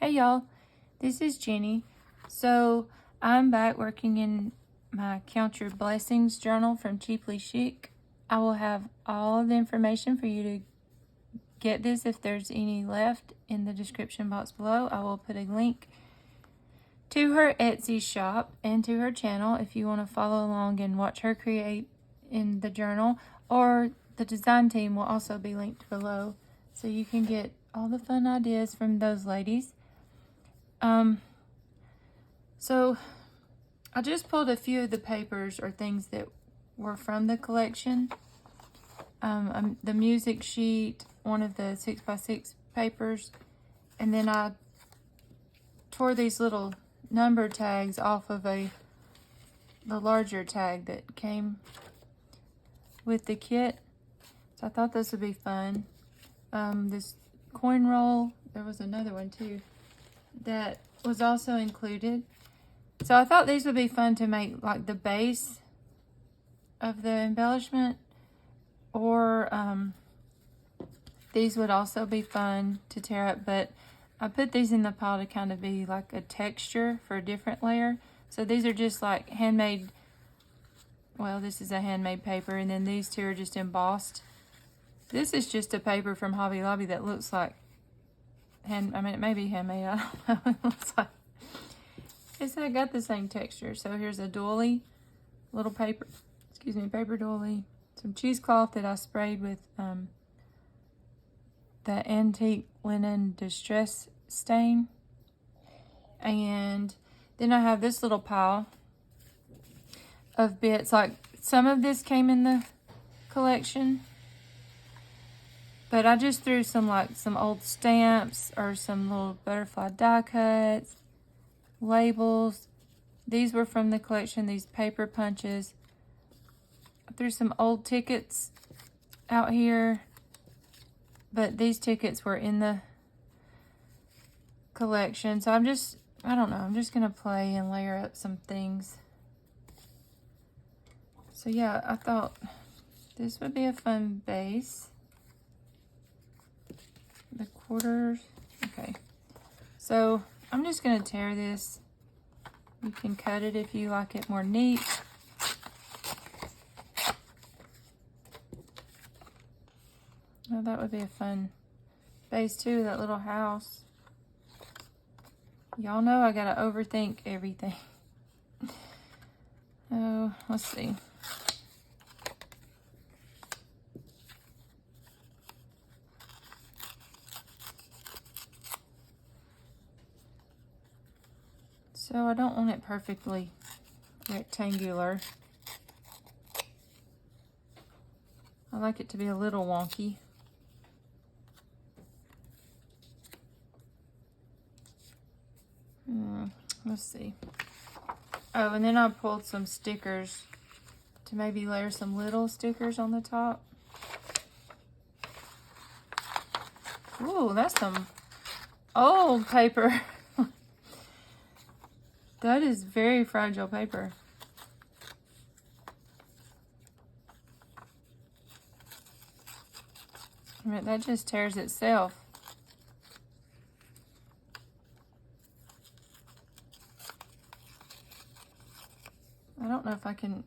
Hey y'all, this is Jenny. So I'm back working in my Count Your Blessings journal from Cheaply Chic. I will have all the information for you to get this if there's any left in the description box below. I will put a link to her Etsy shop and to her channel if you want to follow along and watch her create in the journal, or the design team will also be linked below so you can get all the fun ideas from those ladies. So I just pulled a few of the papers or things that were from the collection. The music sheet, one of the 6x6 papers, and then I tore these little number tags off of the larger tag that came with the kit. So I thought this would be fun. This coin roll, there was another one too that was also included. So I thought these would be fun to make like the base of the embellishment, or these would also be fun to tear up, but I put these in the pile to kind of be like a texture for a different layer. So these are just like handmade, well, this is a handmade paper, and then these two are just embossed. This is just a paper from Hobby Lobby that looks like it may be handmade, I don't know what it looks like. It's got the same texture. So here's a doily, little paper, paper doily, some cheesecloth that I sprayed with the antique linen distress stain. And then I have this little pile of bits. Like some of this came in the collection, but I just threw some old stamps or some little butterfly die cuts, labels. These were from the collection, these paper punches. I threw some old tickets out here, but these tickets were in the collection. So I'm just gonna play and layer up some things. So yeah, I thought this would be a fun base. The quarters, okay. So I'm just gonna tear this. You can cut it if you like it more neat. Oh, that would be a fun base too, that little house. Y'all know I gotta overthink everything. Oh, let's see. So I don't want it perfectly rectangular. I like it to be a little wonky. Let's see. Oh, and then I pulled some stickers to maybe layer some little stickers on the top. Ooh, that's some old paper. That is very fragile paper. I mean, that just tears itself. I don't know if I can.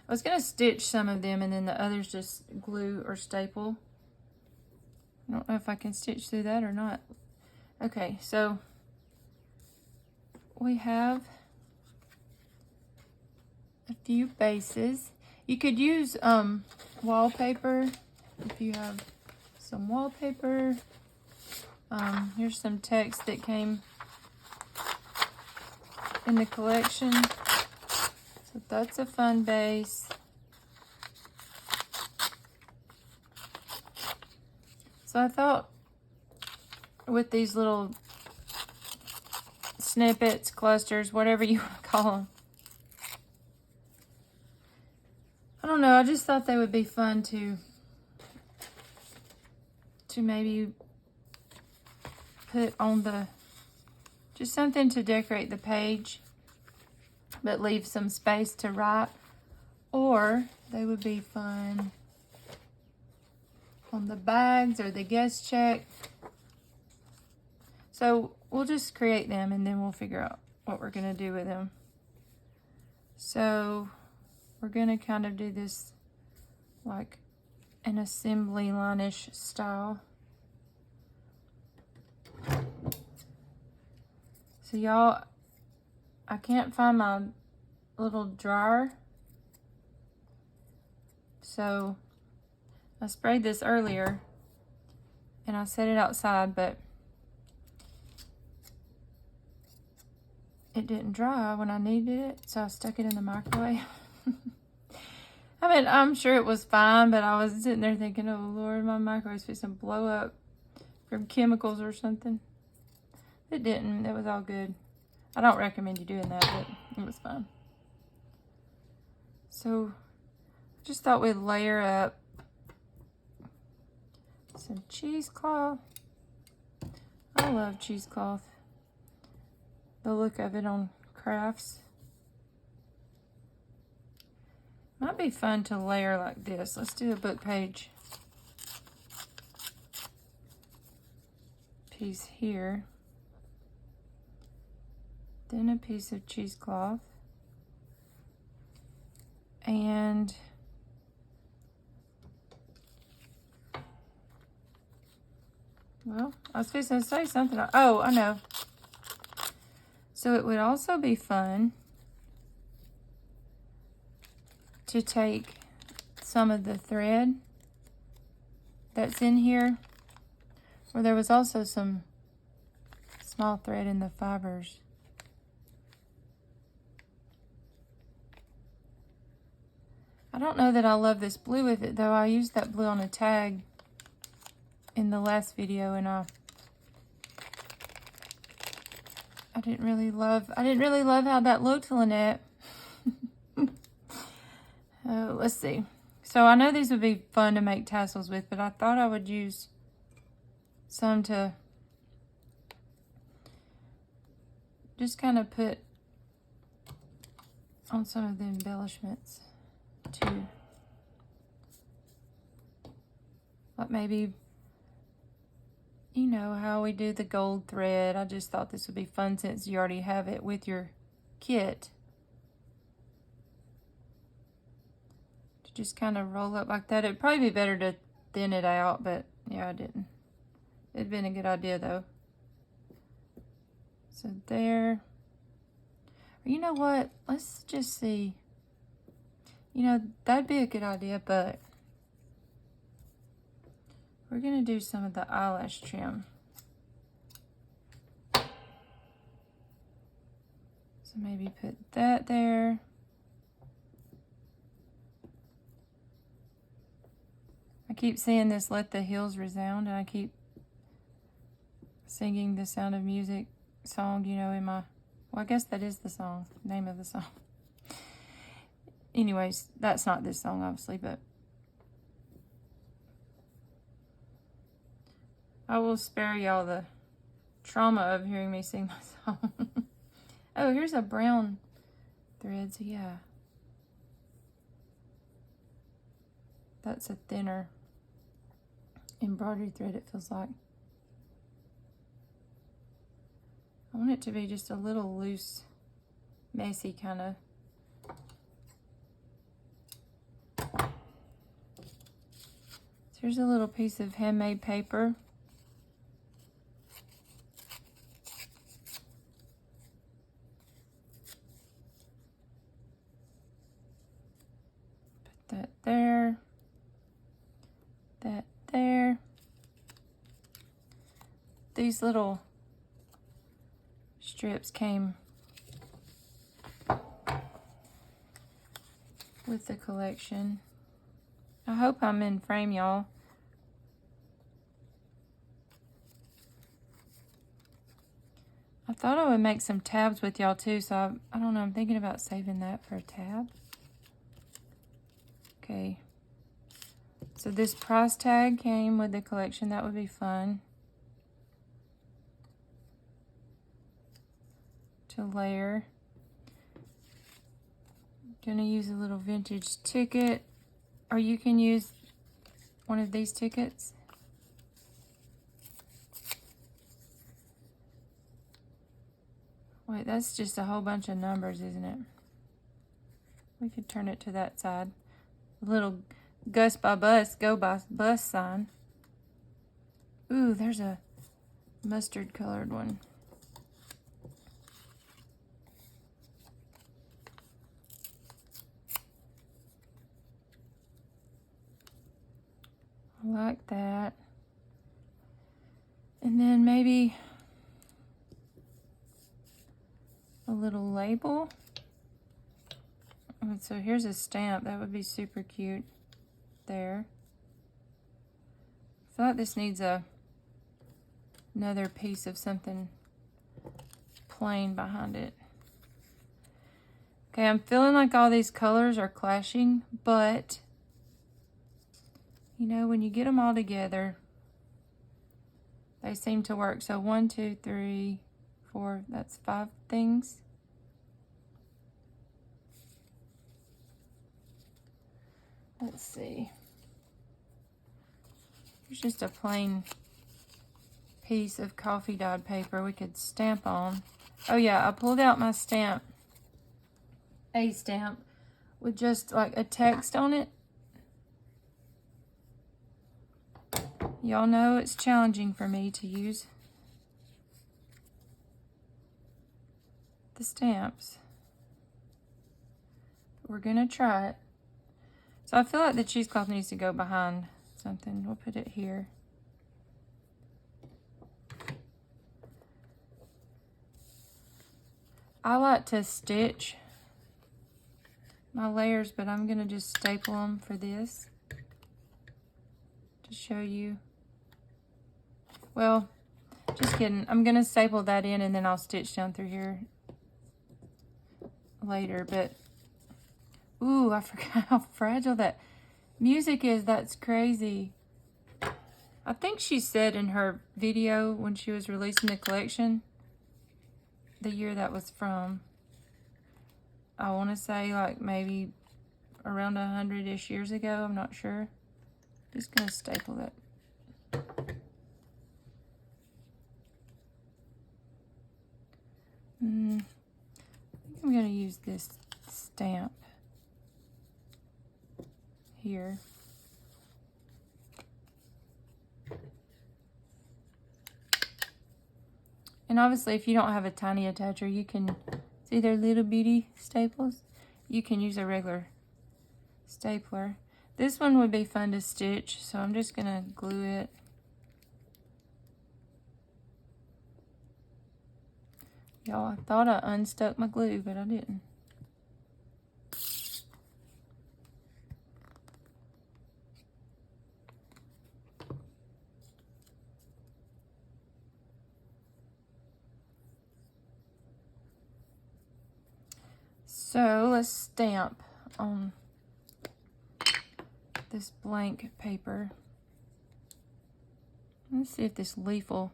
I was gonna stitch some of them and then the others just glue or staple. I don't know if I can stitch through that or not. Okay, so we have a few bases. You could use wallpaper if you have some wallpaper. Here's some text that came in the collection. So that's a fun base. So I thought with these little snippets, clusters, whatever you want to call them, I don't know, I just thought they would be fun to maybe put on just something to decorate the page, but leave some space to write. Or they would be fun on the bags or the guest check. So we'll just create them and then we'll figure out what we're gonna do with them. So we're gonna kind of do this like an assembly line-ish style. So y'all, I can't find my little dryer. So I sprayed this earlier and I set it outside, but it didn't dry when I needed it, so I stuck it in the microwave. I mean, I'm sure it was fine, but I was sitting there thinking, oh Lord, my microwave's fixing to blow up from chemicals or something. It didn't. It was all good. I don't recommend you doing that, but it was fine. So, just thought we'd layer up some cheesecloth. I love cheesecloth. The look of it on crafts. Might be fun to layer like this. Let's do a book page piece here. Then a piece of cheesecloth. And well, I was fixing to say something. Oh, I know. So it would also be fun to take some of the thread that's in here, where there was also some small thread in the fibers. I don't know that I love this blue with it though. I used that blue on a tag in the last video and I didn't really love how that looked, Lynette. Let's see. So I know these would be fun to make tassels with, but I thought I would use some to just kind of put on some of the embellishments too. Like maybe, you know, how we do the gold thread. I just thought this would be fun since you already have it with your kit. To just kind of roll up like that. It'd probably be better to thin it out, but yeah, I didn't. It'd been a good idea though. So there. Or you know what? Let's just see. You know, that'd be a good idea, but we're gonna do some of the eyelash trim. So maybe put that there. I keep saying this, let the hills resound, and I keep singing the Sound of Music song, you know, in my, well, I guess that is the song, name of the song. Anyways, that's not this song, obviously, but I will spare y'all the trauma of hearing me sing my song. Oh, here's a brown thread, so yeah. That's a thinner embroidery thread, it feels like. I want it to be just a little loose, messy kind of. So here's a little piece of handmade paper. Put that there. That there. These little strips came with the collection. I hope I'm in frame, y'all. I thought I would make some tabs with y'all too, so I don't know, I'm thinking about saving that for a tab. Okay. So this price tag came with the collection. That would be fun to layer. Gonna use a little vintage ticket, or you can use one of these tickets. Wait, that's just a whole bunch of numbers, isn't it? We could turn it to that side. A little Gus by bus, go by bus sign. Ooh, there's a mustard colored one. I like that. And then maybe a little label. And so here's a stamp. That would be super cute there. I feel like this needs another piece of something plain behind it. Okay, I'm feeling like all these colors are clashing, but you know, when you get them all together, they seem to work. So 1, 2, 3, 4, that's 5 things. Let's see. Here's just a plain piece of coffee dyed paper we could stamp on. Oh yeah, I pulled out my stamp, a stamp, with just like a text on it. Y'all know it's challenging for me to use the stamps. But we're gonna try it. So I feel like the cheesecloth needs to go behind something. We'll put it here. I like to stitch my layers, but I'm gonna just staple them for this to show you. Well, just kidding. I'm gonna staple that in and then I'll stitch down through here later, but ooh, I forgot how fragile that music is. That's crazy. I think she said in her video when she was releasing the collection, the year that was from, I want to say like maybe around 100-ish years ago. I'm not sure. Just gonna staple that. I think I'm gonna use this stamp here. And obviously if you don't have a tiny attacher, you can see their little bitty staples. You can use a regular stapler. This one would be fun to stitch, so I'm just gonna glue it. Y'all, I thought I unstuck my glue, but I didn't. So let's stamp on this blank paper. Let's see if this leaf will,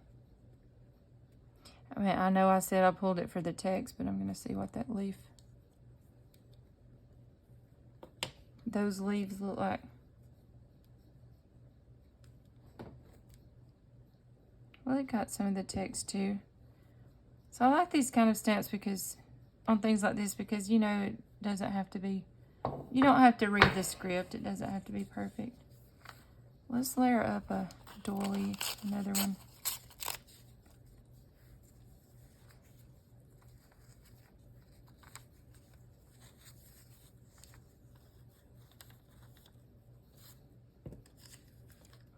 I mean, I know I said I pulled it for the text, but I'm going to see what that leaf, those leaves look like. Well, it got some of the text too. So I like these kind of stamps because, on things like this, because you know it doesn't have to be, you don't have to read the script. It doesn't have to be perfect. Let's layer up a doily, another one.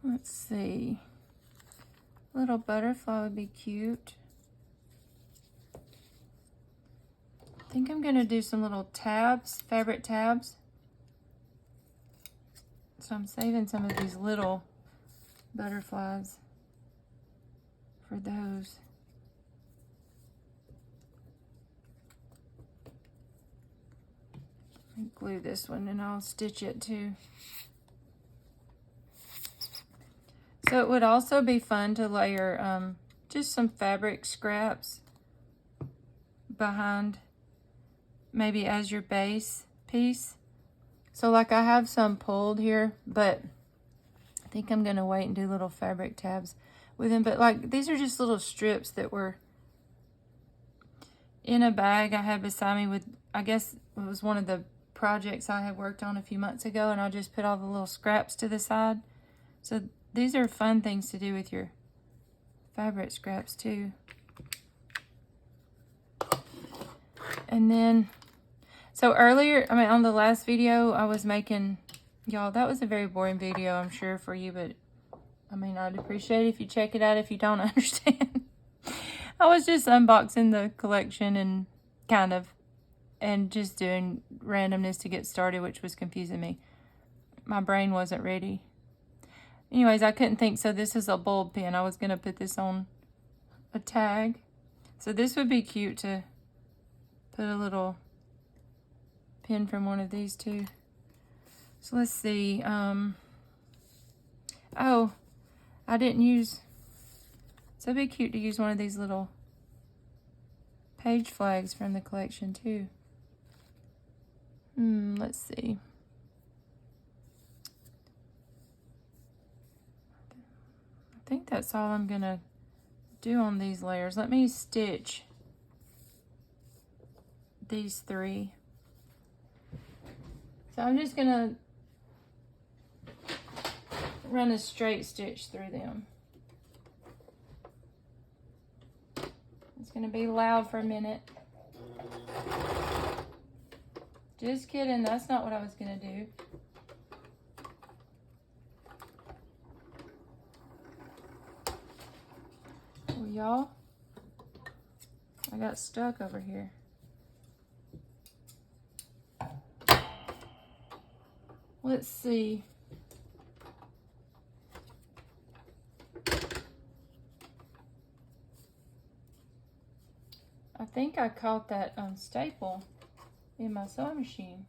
Let's see. Little butterfly would be cute. I think I'm gonna do some little tabs, fabric tabs. So I'm saving some of these little butterflies for those. Glue this one and I'll stitch it too. So it would also be fun to layer just some fabric scraps behind, maybe as your base piece. So like I have some pulled here, but I think I'm gonna wait and do little fabric tabs with them. But like these are just little strips that were in a bag I had beside me with, I guess it was one of the projects I had worked on a few months ago, and I just put all the little scraps to the side. So these are fun things to do with your fabric scraps too. And then, so earlier, I mean on the last video I was making, y'all, that was a very boring video I'm sure for you, but I mean I'd appreciate it if you check it out if you don't understand. I was just unboxing the collection and just doing randomness to get started, which was confusing me. My brain wasn't ready. Anyways, I couldn't think, so this is a bulb pin. I was going to put this on a tag. So this would be cute to put a little pin from one of these two. So let's see. Oh, I didn't use... So it'd be cute to use one of these little page flags from the collection too. Let's see. I think that's all I'm gonna do on these layers. Let me stitch these three. So I'm just gonna run a straight stitch through them. It's gonna be loud for a minute. Just kidding, that's not what I was gonna do. Well, y'all, I got stuck over here. Let's see. I think I caught that staple in my sewing machine.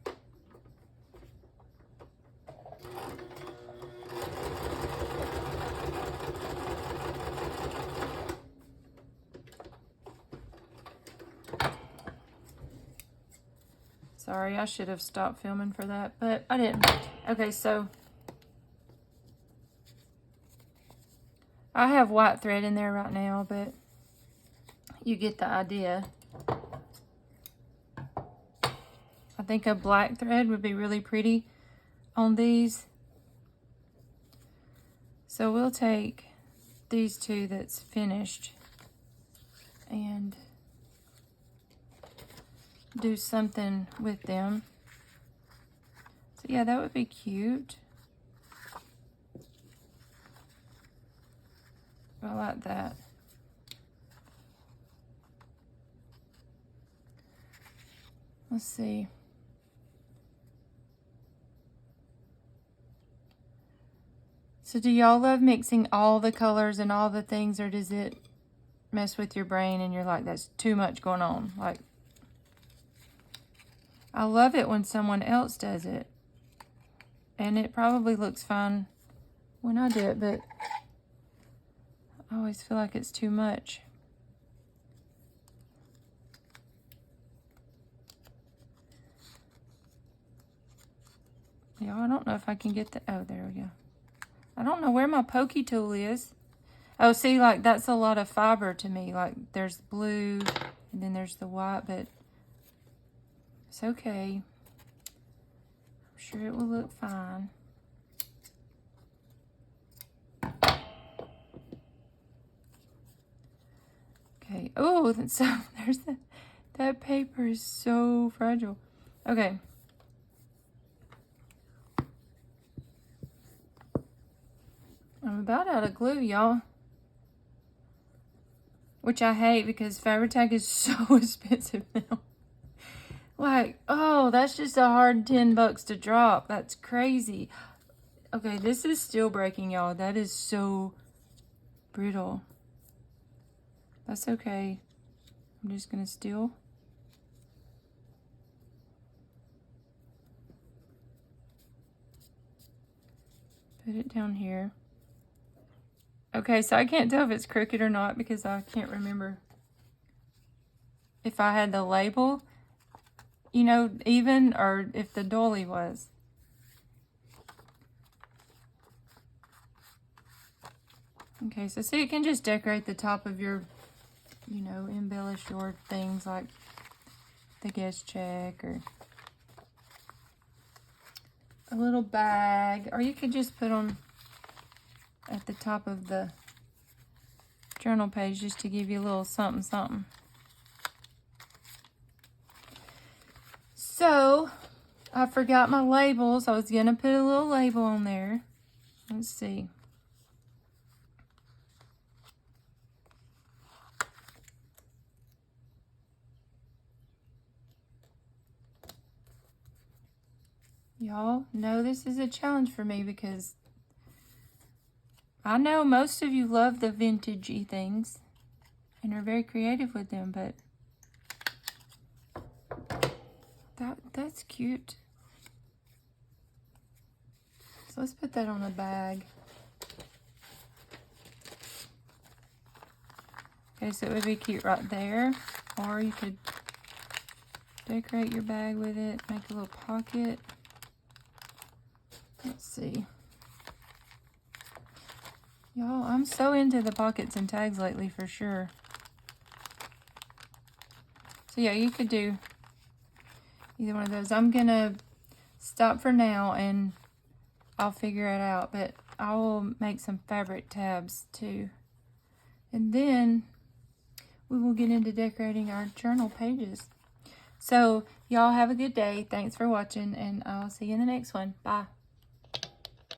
Sorry, I should have stopped filming for that, but I didn't. Okay, so I have white thread in there right now, but you get the idea. I think a black thread would be really pretty on these. So we'll take these two that's finished and do something with them. So yeah, that would be cute. I like that. Let's see. So do y'all love mixing all the colors and all the things, or does it mess with your brain and you're like, that's too much going on? Like, I love it when someone else does it. And it probably looks fine when I do it, but I always feel like it's too much. Y'all, I don't know if I can get the, oh, there we go. I don't know where my pokey tool is. Oh, see, like, that's a lot of fiber to me. Like, there's blue, and then there's the white, but it's okay. I'm sure it will look fine. Okay. Oh, so there's that paper is so fragile. Okay. I'm about out of glue, y'all. Which I hate because Fabri-Tac is so expensive now. Like, oh, that's just a hard $10 to drop. That's crazy. Okay, this is still breaking, y'all. That is so brittle. That's okay. I'm just gonna still. Put it down here. Okay, so I can't tell if it's crooked or not because I can't remember if I had the label, you know, even, or if the doily was. Okay, so see, it can just decorate the top of your you know, embellish your things like the guest check or a little bag, or you could just put on at the top of the journal page just to give you a little something something. So I forgot my labels. I was gonna put a little label on there. Let's see. Y'all know this is a challenge for me because I know most of you love the vintagey things and are very creative with them, but that's cute. So let's put that on a bag. Okay, so it would be cute right there, or you could decorate your bag with it, make a little pocket. Let's see. Y'all, I'm so into the pockets and tags lately for sure. So yeah, you could do either one of those. I'm gonna stop for now and I'll figure it out, but I will make some fabric tabs too. And then we will get into decorating our journal pages. So y'all have a good day. Thanks for watching, and I'll see you in the next one. Bye.